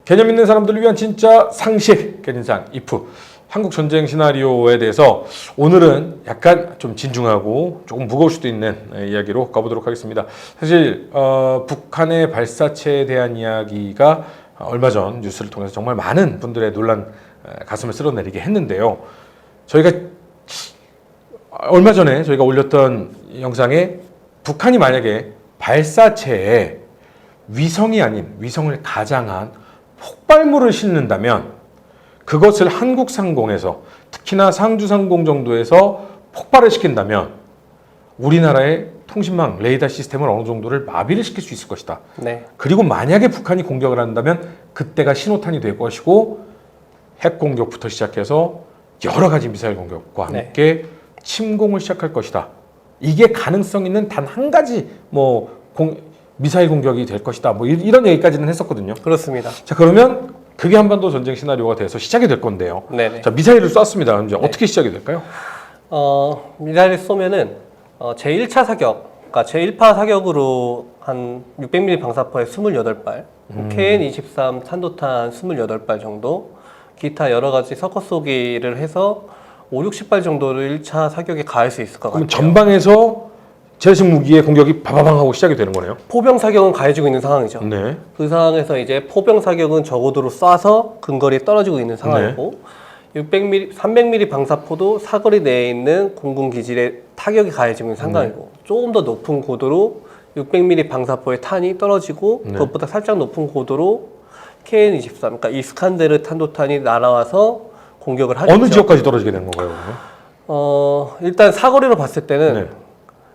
개념 있는 사람들을 위한 진짜 상식 개념상 if 한국 전쟁 시나리오에 대해서 오늘은 약간 좀 진중하고 조금 무거울 수도 있는 이야기로 가보도록 하겠습니다. 사실 북한의 발사체에 대한 이야기가 얼마 전 뉴스를 통해서 정말 많은 분들의 놀란 가슴을 쓸어내리게 했는데요. 저희가 얼마 전에 저희가 올렸던 영상에 북한이 만약에 발사체에 위성이 아닌 위성을 가장한 폭발물을 싣는다면 그것을 한국 상공에서 특히나 상주 상공 정도에서 폭발을 시킨다면 우리나라의 통신망 레이더 시스템을 어느 정도를 마비를 시킬 수 있을 것이다. 네. 그리고 만약에 북한이 공격을 한다면 그때가 신호탄이 될 것이고 핵 공격부터 시작해서 여러 가지 미사일 공격과 함께 침공을 시작할 것이다. 이게 가능성 있는 단 한 가지 미사일 공격이 될 것이다. 이런 얘기까지는 했었거든요. 그렇습니다. 자, 그러면 그게 한반도 전쟁 시나리오가 돼서 시작이 될 건데요. 네네. 자, 미사일을 쐈습니다. 이제 어떻게 시작이 될까요? 미사일을 쏘면은 제1차 사격, 그러니까 제1파 사격으로 한 600mm 방사포에 28발, KN-23 탄도탄 28발 정도, 기타 여러 가지 섞어 쏘기를 해서 5, 60발 정도를 1차 사격에 가할 수 있을 것 같아요. 그럼 전방에서 제식 무기의 공격이 바바방 하고 시작이 되는 거네요. 포병 사격은 가해지고 있는 상황이죠. 네. 그 상황에서 이제 포병 사격은 저고도로 쏴서 근거리에 떨어지고 있는 상황이고 600mm, 300mm 방사포도 사거리 내에 있는 공군 기지에 타격이 가해지고 있는 상황이고 조금 더 높은 고도로 600mm 방사포의 탄이 떨어지고 그것보다 살짝 높은 고도로 KN-23, 그러니까 이스칸데르 탄도탄이 날아와서 공격을 하죠. 어느 지역까지 떨어지게 되는 건가요? 그러면? 일단 사거리로 봤을 때는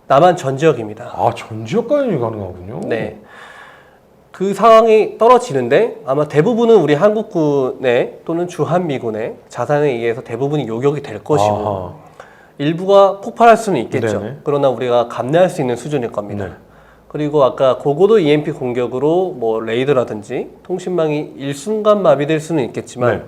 남한 전 지역입니다. 아, 전 지역까지 가능하군요. 네. 그 상황이 떨어지는데 아마 대부분은 우리 한국군의 또는 주한미군의 자산에 의해서 대부분이 요격이 될 것이고 아하. 일부가 폭발할 수는 있겠죠. 네네. 그러나 우리가 감내할 수 있는 수준일 겁니다. 네. 그리고 아까 고고도 EMP 공격으로 레이더라든지 통신망이 일순간 마비될 수는 있겠지만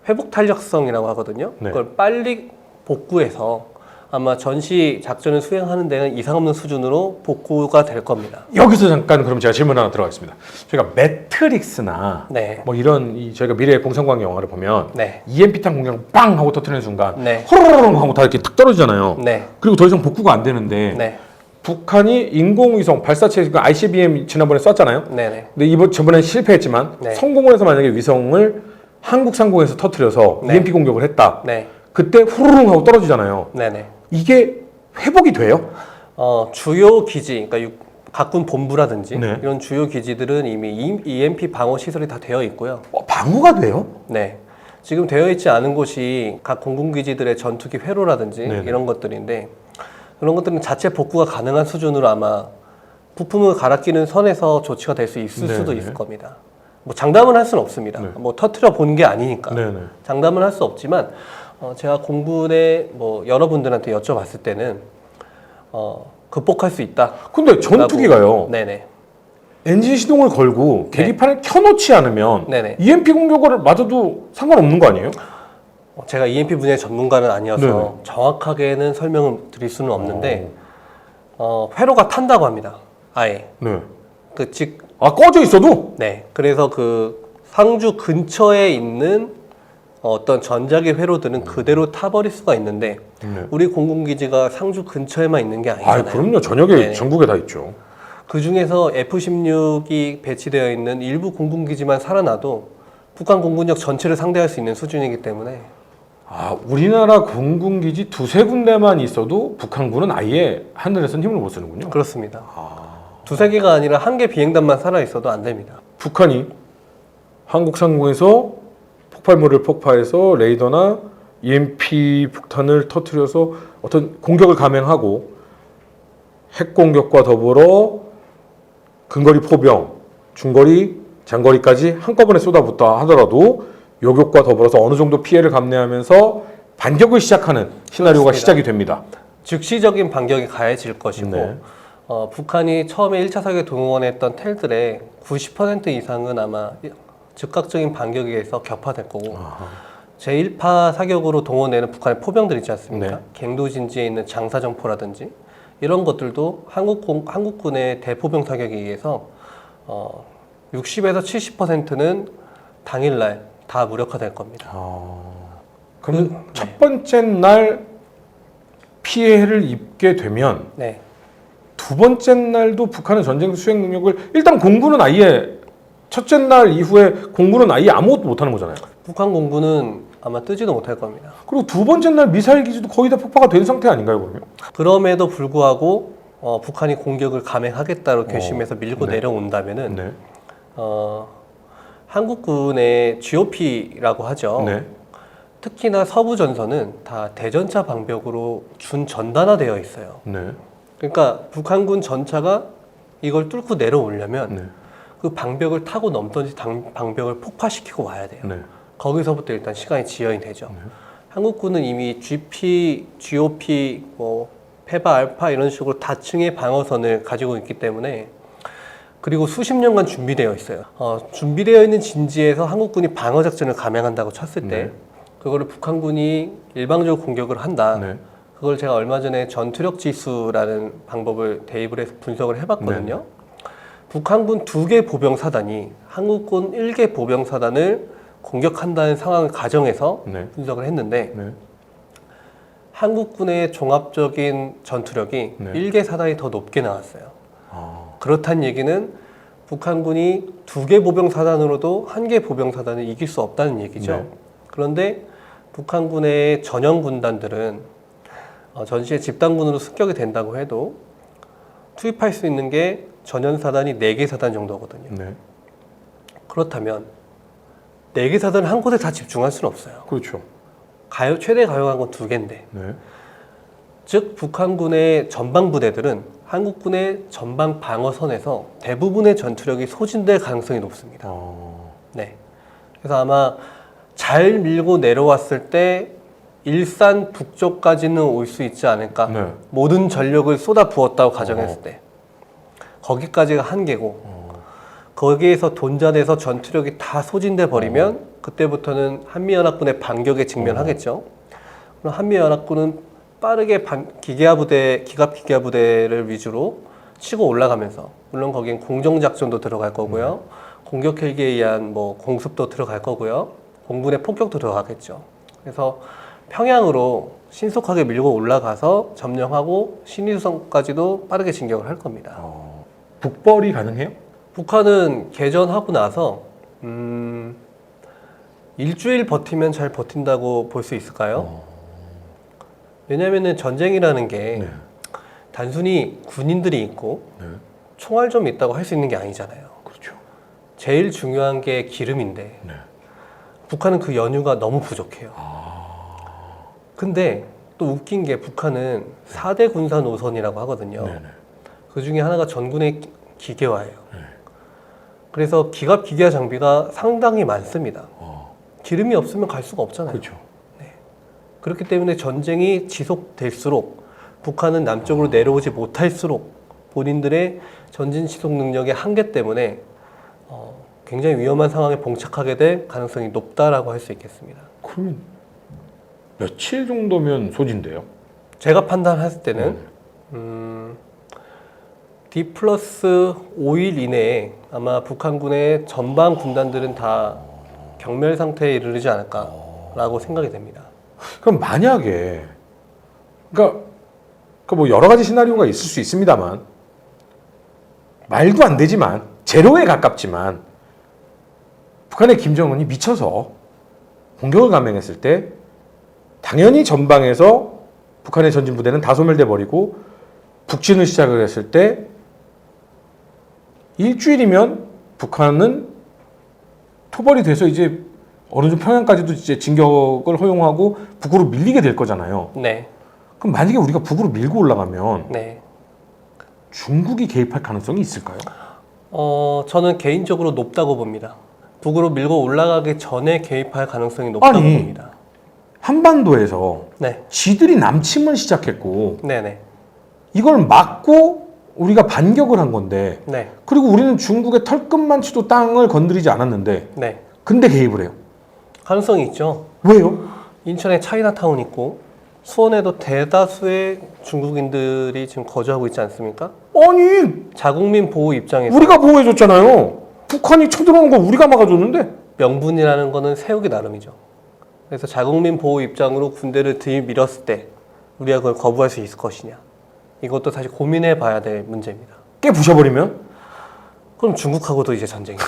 회복 탄력성이라고 하거든요. 그걸 빨리 복구해서 아마 전시 작전을 수행하는 데는 이상 없는 수준으로 복구가 될 겁니다. 여기서 잠깐 그럼 제가 질문 하나 들어가겠습니다. 저희가 매트릭스나 이런 저희가 미래의 공상과학 영화를 보면 EMP탄 공격 빵 하고 터뜨리는 순간 호로로롱 하고 다 이렇게 탁 떨어지잖아요. 그리고 더 이상 복구가 안 되는데 북한이 인공위성 발사체 ICBM 지난번에 쐈잖아요. 근데 저번에 실패했지만 성공을 해서 만약에 위성을 한국 상공에서 터뜨려서 EMP 공격을 했다. 그때 후루룩 하고 떨어지잖아요. 이게 회복이 돼요? 주요 기지, 그러니까 각군 본부라든지 이런 주요 기지들은 이미 EMP 방어 시설이 다 되어 있고요. 방어가 돼요? 네. 지금 되어 있지 않은 곳이 각 공군 기지들의 전투기 회로라든지 이런 것들인데 그런 것들은 자체 복구가 가능한 수준으로 아마 부품을 갈아 끼는 선에서 조치가 될 수 있을 수도 있을 겁니다. 장담은 할 수는 없습니다. 터트려 본 게 아니니까 장담은 할 수 없지만 제가 공군의 여러분들한테 여쭤봤을 때는 극복할 수 있다. 근데 전투기가요. 엔진 시동을 걸고 계기판을 켜놓지 않으면 EMP 공격을 맞아도 상관없는 거 아니에요? 제가 EMP 분야의 전문가는 아니어서 정확하게는 설명을 드릴 수는 없는데 회로가 탄다고 합니다. 아예. 꺼져 있어도? 그래서 그 상주 근처에 있는 어떤 전자기 회로들은 그대로 타버릴 수가 있는데 우리 공군기지가 상주 근처에만 있는 게 아니잖아요. 그럼요. 전역에 전국에 다 있죠. 그 중에서 F-16이 배치되어 있는 일부 공군기지만 살아나도 북한 공군력 전체를 상대할 수 있는 수준이기 때문에 우리나라 공군기지 두세 군데만 있어도 북한군은 아예 하늘에서는 힘을 못 쓰는군요. 그렇습니다. 두세 개가 아니라 한 개 비행단만 살아있어도 안 됩니다. 북한이 한국 상공에서 폭발물을 폭파해서 레이더나 EMP 폭탄을 터뜨려서 어떤 공격을 감행하고 핵 공격과 더불어 근거리 포병, 중거리, 장거리까지 한꺼번에 쏟아붓다 하더라도 요격과 더불어서 어느 정도 피해를 감내하면서 반격을 시작하는 시나리오가 시작이 됩니다. 즉시적인 반격이 가해질 것이고 북한이 처음에 1차 사격에 동원했던 텔들의 90% 이상은 아마 즉각적인 반격에 의해서 격파될 거고 제1파 사격으로 동원되는 북한의 포병들 있지 않습니까? 갱도진지에 있는 장사정포라든지 이런 것들도 한국군의 대포병 사격에 의해서 60에서 70%는 당일날 다 무력화될 겁니다. 그러면 첫 번째 날 피해를 입게 되면 네. 두 번째 날도 북한의 전쟁 수행 능력을 일단 공군은 아예 첫째 날 이후에 공군은 아예 아무것도 못하는 거잖아요. 북한 공군은 아마 뜨지도 못할 겁니다. 그리고 두 번째 날 미사일 기지도 거의 다 폭파가 된 상태 아닌가요, 그러면? 그럼에도 불구하고 북한이 공격을 감행하겠다고 결심해서 밀고 네. 내려온다면은 네. 한국군의 GOP라고 하죠. 네. 특히나 서부 전선은 다 대전차 방벽으로 준 전단화되어 있어요. 네. 그러니까 북한군 전차가 이걸 뚫고 내려오려면 네. 그 방벽을 타고 넘던지 방벽을 폭파시키고 와야 돼요. 네. 거기서부터 일단 시간이 지연이 되죠. 네. 한국군은 이미 GP, GOP, 페바, 알파 이런 식으로 다층의 방어선을 가지고 있기 때문에 그리고 수십 년간 준비되어 있어요. 준비되어 있는 진지에서 한국군이 방어 작전을 감행한다고 쳤을 때 네. 그거를 북한군이 일방적으로 공격을 한다. 네. 그걸 제가 얼마 전에 전투력 지수라는 방법을 대입을 해서 분석을 해봤거든요. 네. 북한군 2개 보병 사단이 한국군 1개 보병 사단을 공격한다는 상황을 가정해서 네. 분석을 했는데 네. 한국군의 종합적인 전투력이 네. 1개 사단이 더 높게 나왔어요. 아. 그렇다는 얘기는 북한군이 2개 보병 사단으로도 1개 보병 사단을 이길 수 없다는 얘기죠. 네. 그런데 북한군의 전형 군단들은 전시의 집단군으로 습격이 된다고 해도 투입할 수 있는 게 전연 사단이 4개 사단 정도거든요. 네. 그렇다면 4개 사단을 한 곳에 다 집중할 수는 없어요. 그렇죠. 최대 가용한 건 2개인데 네. 즉 북한군의 전방 부대들은 한국군의 전방 방어선에서 대부분의 전투력이 소진될 가능성이 높습니다. 네. 그래서 아마 잘 밀고 내려왔을 때 일산 북쪽까지는 올 수 있지 않을까. 네. 모든 전력을 쏟아 부었다고 가정했을 때 거기까지가 한계고 거기에서 돈자돼서 전투력이 다 소진돼 버리면 그때부터는 한미연합군의 반격에 직면하겠죠. 그럼 한미연합군은 빠르게 기갑 기계화 부대를 위주로 치고 올라가면서 물론 거긴 공정작전도 들어갈 거고요. 공격 헬기에 의한 공습도 들어갈 거고요. 공군의 폭격도 들어가겠죠. 그래서 평양으로 신속하게 밀고 올라가서 점령하고 신의수성까지도 빠르게 진격을 할 겁니다. 북벌이 가능해요? 북한은 개전하고 나서 일주일 버티면 잘 버틴다고 볼 수 있을까요? 왜냐하면 전쟁이라는 게 네. 단순히 군인들이 있고 네. 총알 좀 있다고 할 수 있는 게 아니잖아요. 그렇죠. 제일 중요한 게 기름인데 네. 북한은 그 연유가 너무 부족해요. 근데 또 웃긴 게 북한은 4대 군사 노선이라고 하거든요. 네네. 그 중에 하나가 전군의 기계화예요. 그래서 기갑 기계화 장비가 상당히 많습니다. 기름이 없으면 갈 수가 없잖아요. 그렇죠. 그렇기 때문에 전쟁이 지속될수록 북한은 남쪽으로 내려오지 못할수록 본인들의 전진 지속 능력의 한계 때문에 굉장히 위험한 상황에 봉착하게 될 가능성이 높다라고 할 수 있겠습니다. 그러면 며칠 정도면 소진돼요? 제가 판단했을 때는 D+5일 이내에 아마 북한군의 전방 군단들은 다 경멸 상태에 이르지 않을까라고 생각이 됩니다. 그럼 만약에 그러니까 뭐 여러 가지 시나리오가 있을 수 있습니다만 말도 안 되지만 제로에 가깝지만 북한의 김정은이 미쳐서 공격을 감행했을 때 당연히 전방에서 북한의 전진 부대는 다 소멸돼 버리고 북진을 시작을 했을 때 일주일이면 북한은 토벌이 돼서 이제 어느 정도 평양까지도 이제 진격을 허용하고 북으로 밀리게 될 거잖아요. 네. 그럼 만약에 우리가 북으로 밀고 올라가면 네. 중국이 개입할 가능성이 있을까요? 저는 개인적으로 높다고 봅니다. 북으로 밀고 올라가기 전에 개입할 가능성이 높다고 아니. 봅니다. 한반도에서 네. 지들이 남침을 시작했고 네네. 이걸 막고 우리가 반격을 한 건데 네. 그리고 우리는 중국의 털끝만치도 땅을 건드리지 않았는데 네. 근데 개입을 해요. 가능성이 있죠. 왜요? 인천에 차이나타운 있고 수원에도 대다수의 중국인들이 지금 거주하고 있지 않습니까? 아니 자국민 보호 입장에서 우리가 보호해줬잖아요. 북한이 쳐들어오는 거 우리가 막아줬는데 명분이라는 거는 세우기 나름이죠. 그래서 자국민 보호 입장으로 군대를 들이밀었을 때 우리가 그걸 거부할 수 있을 것이냐. 이것도 사실 고민해 봐야 될 문제입니다. 깨 부셔버리면? 그럼 중국하고도 이제 전쟁이에요.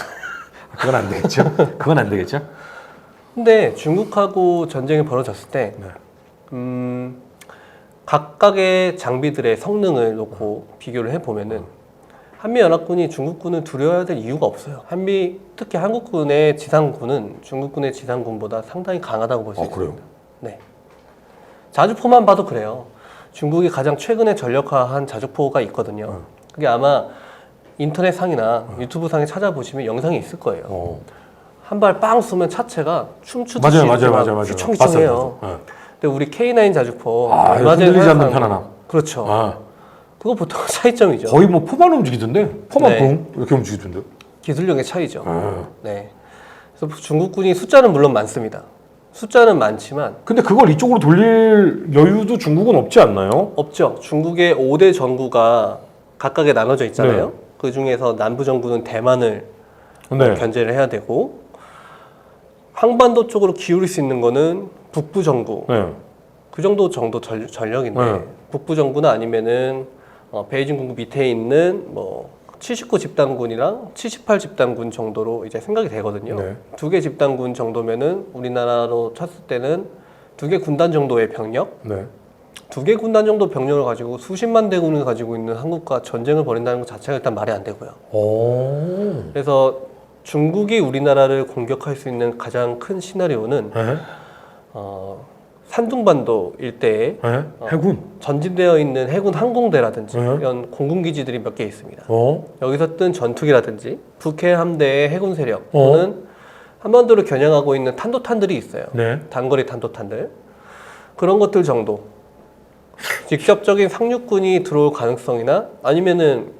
그건 안 되겠죠. 그건 안 되겠죠. 근데 중국하고 전쟁이 벌어졌을 때 각각의 장비들의 성능을 놓고 비교를 해보면은 한미연합군이 중국군을 두려워해야 될 이유가 없어요. 특히 한국군의 지상군은 중국군의 지상군보다 상당히 강하다고 볼 수 있습니다. 그래요? 네. 자주포만 봐도 그래요. 중국이 가장 최근에 전력화한 자주포가 있거든요. 그게 아마 인터넷상이나 유튜브상에 찾아보시면 영상이 있을 거예요. 한 발 빵 쏘면 차체가 춤추듯이 맞아요. 휘청휘청해요. 근데 우리 K9 자주포 얼마 전에 흔들리지 않는 편안함. 그렇죠. 그거 보통 차이점이죠. 거의 뭐 포만 움직이던데? 포만 네. 붕 이렇게 움직이던데? 기술력의 차이죠. 네. 그래서 중국군이 숫자는 물론 많습니다. 숫자는 많지만 근데 그걸 이쪽으로 돌릴 여유도 중국은 없지 않나요? 없죠. 중국의 5대 전구가 각각에 나눠져 있잖아요. 네. 그 중에서 남부 전구는 대만을 견제를 해야 되고 항반도 쪽으로 기울일 수 있는 거는 북부 전구. 그 정도 전력인데 북부 전구나 아니면은 베이징 군구 밑에 있는 뭐 79 집단군이랑 78 집단군 정도로 이제 생각이 되거든요. 두 개 집단군 정도면은 우리나라로 쳤을 때는 2개 군단 정도의 병력, 2개 군단 정도 병력을 가지고 수십만 대군을 가지고 있는 한국과 전쟁을 벌인다는 것 자체가 일단 말이 안 되고요. 그래서 중국이 우리나라를 공격할 수 있는 가장 큰 시나리오는 산둥반도 일대에 해군 전진되어 있는 해군 항공대라든지 이런 공군기지들이 몇 개 있습니다. 여기서 뜬 전투기라든지 북해 함대의 해군 세력 또는 한반도를 겨냥하고 있는 탄도탄들이 있어요. 단거리 탄도탄들. 그런 것들 정도. 직접적인 상륙군이 들어올 가능성이나 아니면은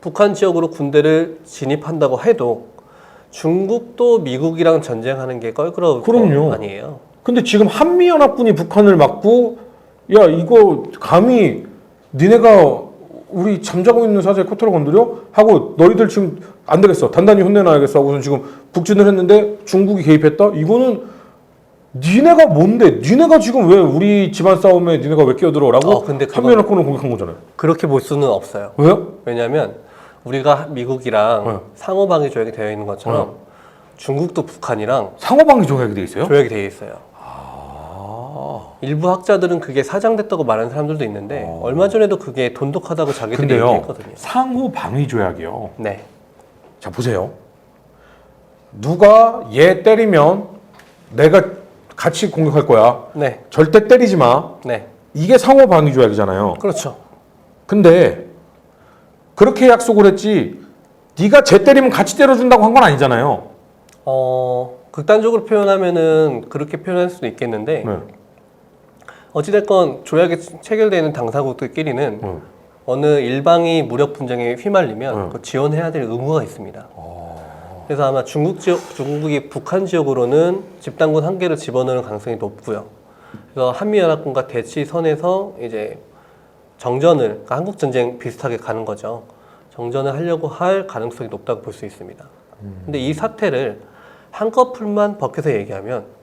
북한 지역으로 군대를 진입한다고 해도 중국도 미국이랑 전쟁하는 게 껄끄러울 거 아니에요. 근데 지금 한미연합군이 북한을 막고 야 이거 감히 니네가 우리 잠자고 있는 사자의 코털을 건드려? 하고 너희들 지금 안 되겠어 단단히 혼내놔야겠어 하고서 지금 북진을 했는데 중국이 개입했다? 이거는 니네가 뭔데? 니네가 지금 왜 우리 집안 싸움에 니네가 왜 끼어들어? 라고 한미연합군을 공격한 거잖아요. 그렇게 볼 수는 없어요. 왜요? 왜냐하면 우리가 미국이랑 상호방위 조약이 되어 있는 것처럼 중국도 북한이랑 상호방위 조약이 돼 있어요? 조약이 되어 있어요. 일부 학자들은 그게 사장됐다고 말하는 사람들도 있는데 얼마 전에도 그게 돈독하다고 자기들이 얘기했거든요. 상호방위 조약이요. 네. 자 보세요. 누가 얘 때리면 내가 같이 공격할 거야. 네. 절대 때리지 마. 네. 이게 상호방위 조약이잖아요. 그렇죠. 근데 그렇게 약속을 했지 네가 쟤 때리면 같이 때려준다고 한 건 아니잖아요. 극단적으로 표현하면은 그렇게 표현할 수도 있겠는데 어찌됐건 조약에 체결되어 있는 당사국들끼리는 어느 일방이 무력 분쟁에 휘말리면 그 지원해야 될 의무가 있습니다. 그래서 아마 중국이 북한 지역으로는 집단군 한 개를 집어넣을 가능성이 높고요. 그래서 한미연합군과 대치선에서 이제 정전을, 그러니까 한국전쟁 비슷하게 가는 거죠. 정전을 하려고 할 가능성이 높다고 볼 수 있습니다. 근데 이 사태를 한꺼풀만 벗겨서 얘기하면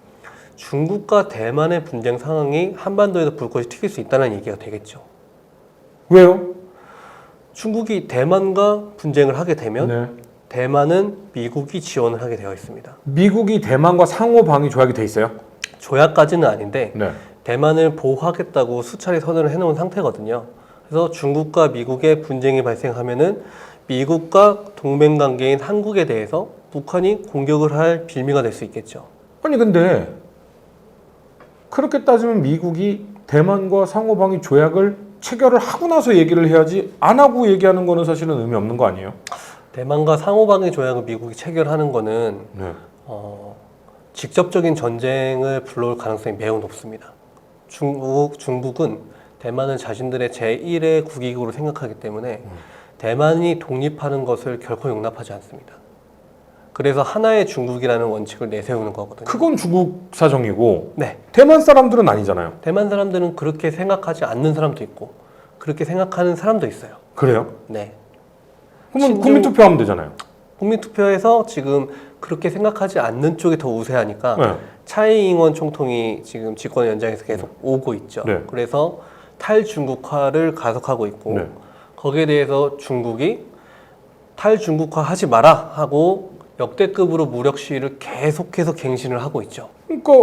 중국과 대만의 분쟁 상황이 한반도에서 불꽃이 튀길 수 있다는 얘기가 되겠죠. 왜요? 중국이 대만과 분쟁을 하게 되면 대만은 미국이 지원을 하게 되어 있습니다. 미국이 대만과 상호방위 조약이 돼 있어요? 조약까지는 아닌데 대만을 보호하겠다고 수차례 선언을 해놓은 상태거든요. 그래서 중국과 미국의 분쟁이 발생하면은 미국과 동맹관계인 한국에 대해서 북한이 공격을 할 빌미가 될 수 있겠죠. 아니 근데 그렇게 따지면 미국이 대만과 상호방위 조약을 체결을 하고 나서 얘기를 해야지 안 하고 얘기하는 거는 사실은 의미 없는 거 아니에요? 대만과 상호방위 조약을 미국이 체결하는 거는 직접적인 전쟁을 불러올 가능성이 매우 높습니다. 중국은 대만을 자신들의 제1의 국익으로 생각하기 때문에 대만이 독립하는 것을 결코 용납하지 않습니다. 그래서 하나의 중국이라는 원칙을 내세우는 거거든요. 그건 중국 사정이고 대만 사람들은 아니잖아요. 대만 사람들은 그렇게 생각하지 않는 사람도 있고 그렇게 생각하는 사람도 있어요. 그래요? 네. 그러면 국민투표하면 되잖아요. 국민투표에서 지금 그렇게 생각하지 않는 쪽이 더 우세하니까 네. 차이잉원 총통이 지금 집권 연장에서 계속 오고 있죠. 네. 그래서 탈중국화를 가속하고 있고 네. 거기에 대해서 중국이 탈중국화 하지 마라 하고 역대급으로 무력 시위를 계속해서 갱신을 하고 있죠. 그러니까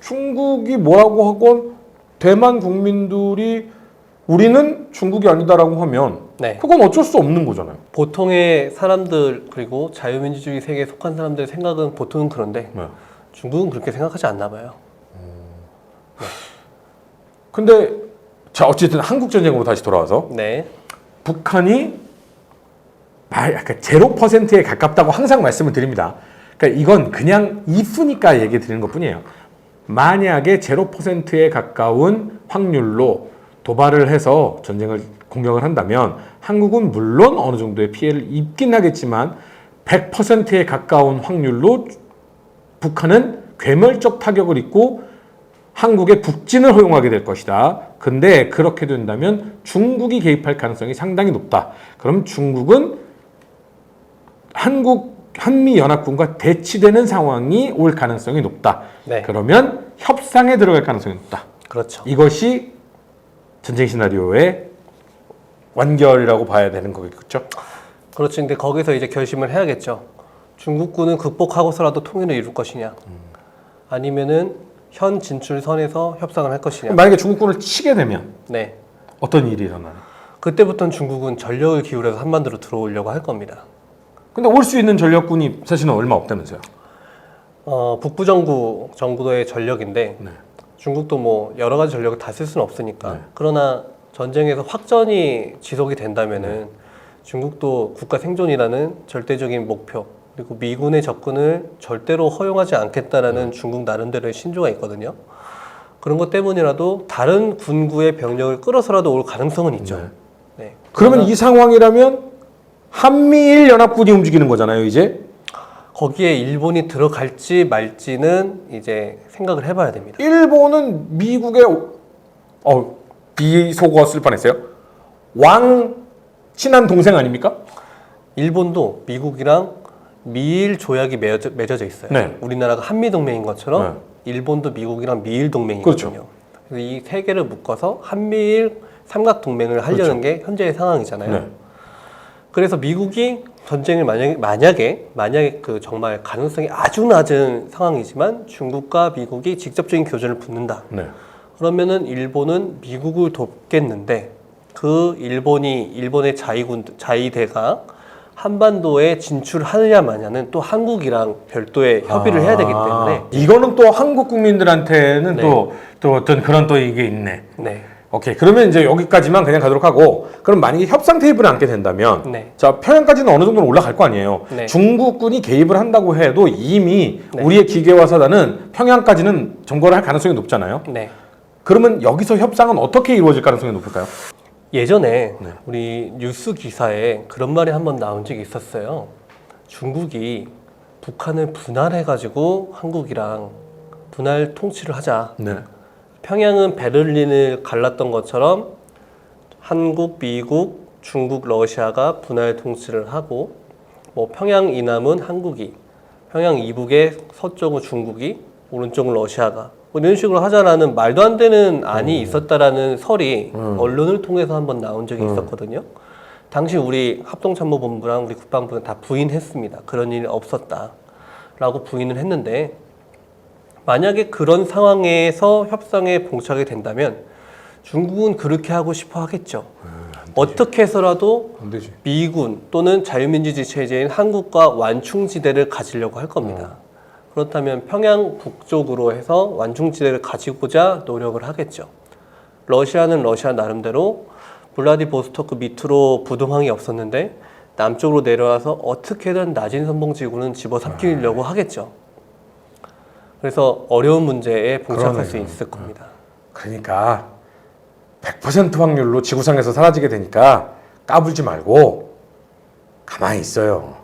중국이 뭐라고 하건 대만 국민들이 우리는 중국이 아니다라고 하면 네. 그건 어쩔 수 없는 거잖아요. 보통의 사람들 그리고 자유민주주의 세계에 속한 사람들의 생각은 보통은 그런데 네. 중국은 그렇게 생각하지 않나 봐요. 근데 자 어쨌든 한국 전쟁으로 다시 돌아와서 네. 북한이 약간 0%에 가깝다고 항상 말씀을 드립니다. 그러니까 이건 그냥 if니까 얘기 드리는 것뿐이에요. 만약에 0%에 가까운 확률로 도발을 해서 전쟁을 공격을 한다면 한국은 물론 어느 정도의 피해를 입긴 하겠지만 100%에 가까운 확률로 북한은 괴멸적 타격을 입고 한국의 북진을 허용하게 될 것이다. 근데 그렇게 된다면 중국이 개입할 가능성이 상당히 높다. 그럼 중국은 한미연합군과 대치되는 상황이 올 가능성이 높다. 네. 그러면 협상에 들어갈 가능성이 높다. 그렇죠. 이것이 전쟁 시나리오의 완결이라고 봐야 되는 거겠죠. 그렇죠. 근데 거기서 이제 결심을 해야겠죠. 중국군은 극복하고서라도 통일을 이룰 것이냐, 아니면은 현 진출선에서 협상을 할 것이냐. 만약에 중국군을 치게 되면 네. 어떤 일이 일어나요? 그때부터는 중국은 전력을 기울여서 한반도로 들어오려고 할 겁니다. 근데 올 수 있는 전력군이 사실은 얼마 없다면서요? 북부 정부의 전력인데 네. 중국도 뭐 여러 가지 전력을 다 쓸 수는 없으니까. 네. 그러나 전쟁에서 확전이 지속이 된다면은 중국도 국가 생존이라는 절대적인 목표 그리고 미군의 접근을 절대로 허용하지 않겠다라는 중국 나름대로의 신조가 있거든요. 그런 것 때문이라도 다른 군구의 병력을 끌어서라도 올 가능성은 있죠. 네. 네. 그러면 이 상황이라면 한미일 연합군이 움직이는 거잖아요, 이제. 거기에 일본이 들어갈지 말지는 이제 생각을 해봐야 됩니다. 일본은 미국의 비속어 쓸 뻔했어요. 왕 친한 동생 아닙니까? 일본도 미국이랑 미일 조약이 맺어져 있어요. 네. 우리나라가 한미 동맹인 것처럼 일본도 미국이랑 미일 동맹이거든요. 그렇죠. 그래서 이 세 개를 묶어서 한미일 삼각 동맹을 하려는 그렇죠. 게 현재의 상황이잖아요. 네. 그래서 미국이 전쟁을 만약에 그 정말 가능성이 아주 낮은 상황이지만 중국과 미국이 직접적인 교전을 붙는다. 네. 그러면은 일본은 미국을 돕겠는데 그 일본의 자위대가 한반도에 진출하느냐 마냐는 또 한국이랑 별도의 협의를 해야 되기 때문에 이거는 또 한국 국민들한테는 네. 또 어떤 그런 또 이게 있네. 네. 오케이. 그러면 이제 여기까지만 그냥 가도록 하고, 그럼 만약에 협상 테이블에 앉게 된다면, 네. 자, 평양까지는 어느 정도는 올라갈 거 아니에요. 네. 중국군이 개입을 한다고 해도 이미 네. 우리의 기계와 사단은 평양까지는 점거를 할 가능성이 높잖아요. 네. 그러면 여기서 협상은 어떻게 이루어질 가능성이 높을까요? 예전에 네. 우리 뉴스 기사에 그런 말이 한번 나온 적이 있었어요. 중국이 북한을 분할해가지고 한국이랑 분할 통치를 하자. 네. 평양은 베를린을 갈랐던 것처럼 한국, 미국, 중국, 러시아가 분할 통치를 하고 뭐 평양 이남은 한국이, 평양 이북의 서쪽은 중국이, 오른쪽은 러시아가 뭐 이런 식으로 하자라는 말도 안 되는 안이 있었다라는 설이 언론을 통해서 한번 나온 적이 있었거든요. 당시 우리 합동참모본부랑 우리 국방부는 다 부인했습니다. 그런 일이 없었다라고 부인을 했는데 만약에 그런 상황에서 협상에 봉착이 된다면 중국은 그렇게 하고 싶어 하겠죠. 어떻게 해서라도 안 되지. 미군 또는 자유민주주의 체제인 한국과 완충지대를 가지려고 할 겁니다. 그렇다면 평양 북쪽으로 해서 완충지대를 가지고자 노력을 하겠죠. 러시아는 러시아 나름대로 블라디보스토크 밑으로 부동항이 없었는데 남쪽으로 내려와서 어떻게든 낮은 선봉지구는 집어삼키려고 하겠죠. 그래서 어려운 문제에 봉착할 수 있을 겁니다. 그러니까 100% 확률로 지구상에서 사라지게 되니까 까불지 말고 가만히 있어요.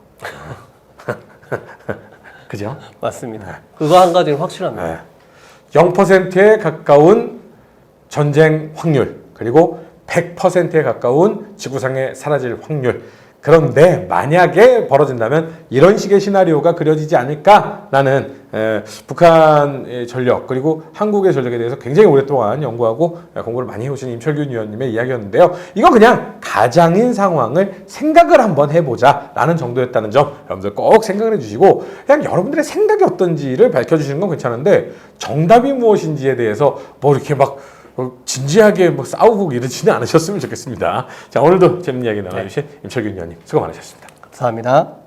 그죠? 맞습니다. 그거 한 가지는 확실합니다. 네. 0%에 가까운 전쟁 확률 그리고 100%에 가까운 지구상에 사라질 확률 그런데 만약에 벌어진다면 이런 식의 시나리오가 그려지지 않을까라는 북한의 전력 그리고 한국의 전력에 대해서 굉장히 오랫동안 연구하고 공부를 많이 해오신 임철균 위원님의 이야기였는데요. 이건 그냥 가장인 상황을 생각을 한번 해보자라는 정도였다는 점 여러분들 꼭 생각을 해주시고 그냥 여러분들의 생각이 어떤지를 밝혀주시는 건 괜찮은데 정답이 무엇인지에 대해서 뭐 이렇게 막 진지하게 뭐 싸우고 이러지는 않으셨으면 좋겠습니다. 자, 오늘도 재밌는 이야기 나눠주신 임철균 위원님 수고 많으셨습니다. 감사합니다.